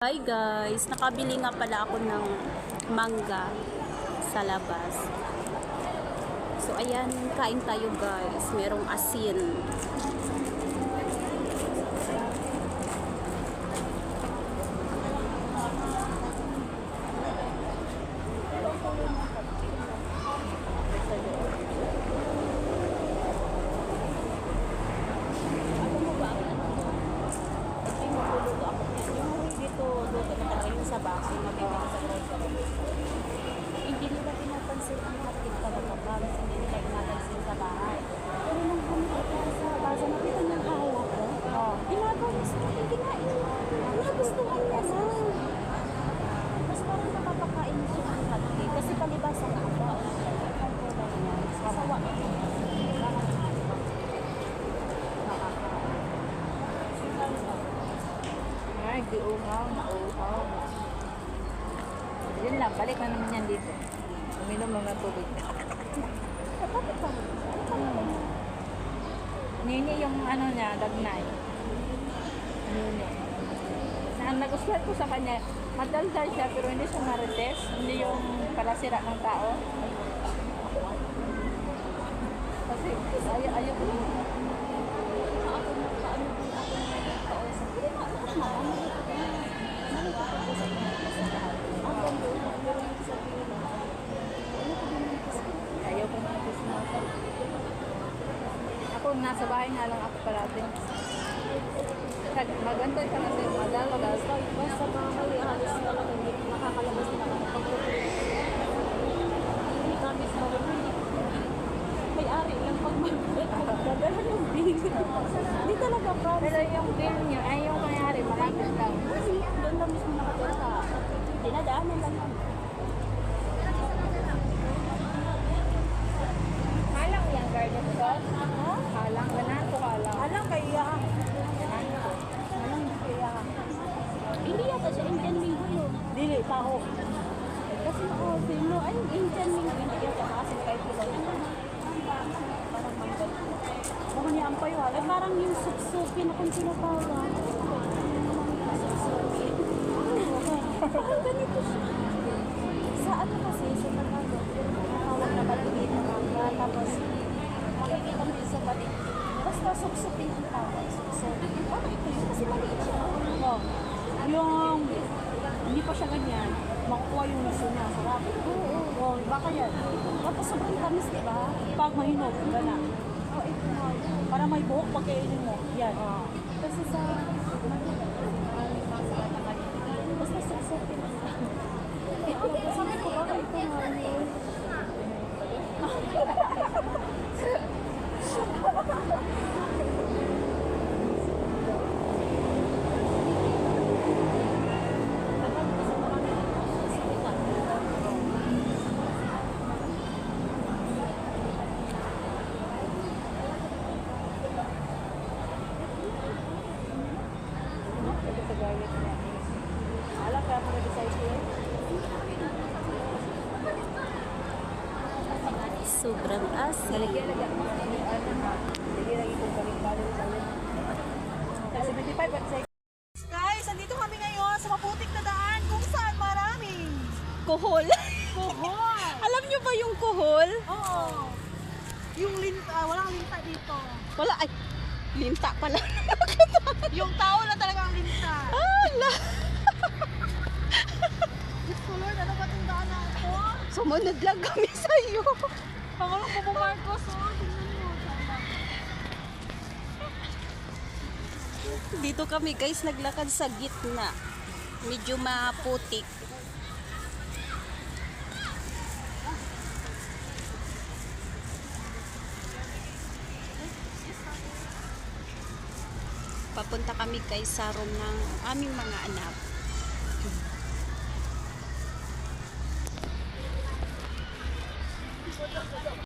Hi guys, nakabili nga pala ako ng mangga sa labas. So ayan, kain tayo guys. Merong asin. Sa box yung mabibili sa grocery. Hindi nila pinapansin ang hatid talaga promise, hindi nila pinapansin sa bahay. Pero nung pumunta sa baza, nakita niya ang hawak ko. Ginagawa niya sa akin, kinain niya. Nagustuhan niya na. Tapos parang napapakain niya siya ang hatid. Kasi palibasa na ako. Ang kulay niya. Sasawa na niya. Ay, di uhaw, nauhaw. Yun lang, balik na naman yan dito. Uminom lang ng tubig. Bakit pa? Nini yung ano niya, dagnay. Nini. Ang nagustuhan ko sa kanya, madaldal siya pero hindi siya marites. Hindi yung palasira ng tao. Kasi ayaw ko. Ayaw ko mag-ismasa. Ako nasa bahay nga lang ako parati. Magantay ka na sa'yo, madalas. Basta bahay, halos talaga hindi nakakalabas na ako. Hindi kami sa may-ari lang pag magdadala ng bill. Hindi talaga promise. Pero yung bill niyo, ay yung mayari, malapit lang. Doon lang mismo nakatira sa dinadaanan lang kami. Halang yan, garden ko. Halang, ganahan ko halang. Alam kaya. Ganahan ko. Alam kaya. Hindi yata siya Indian Mingo yun. Dili, taho. Kasi ako, sino, ay Indian Mingo. Hindi yata kasi kahit kilo. Parang manggal. Baka niya ang payo. Ay parang yung suksuki na kung tinatawag. Suksuki. Parang ganito siya. Sa ano kasi, sa Tagalog, tawag na baligid na mangga. Tapos, makikita mo yun sa baligid. Basta suksuki ang tawag. Suksuki. Parang ito yun. Kasi maliit siya. Oh. Yung, hindi pa siya ganyan. Makukuha yung luso niya. Sarap. Oo. Oh, baka yan. Tapos sobrang tamis, di ba? Pag mahinog, gana. Oh, ito na. Para may buhok pagkainin mo. Yan. Kasi sa... Basta suksuki na siya. Sabi ko, baka ito nga yun. Sa garlic niya. Alam ka, mga disciple. Sobrang asin. Baligyan lagi ako. Baligyan lagi kong balik-balik sa ulit. 75 at 6. Guys, andito kami ngayon sa maputik na daan kung saan maraming Kuhol. kuhol. Alam niyo ba yung kuhol? Oo. Yung linta, walang linta dito. Wala. Ay, linta pala. Yung tao na talagang linta. Ala. Diyos ko Lord, ano ba itong daan na ito? Sumunod lang kami sa'yo. Pangalong po Marcos, oh. Tingnan mo. Dito kami guys, naglakad sa gitna. Medyo maputik. Papunta kami guys sa room ng aming mga anak.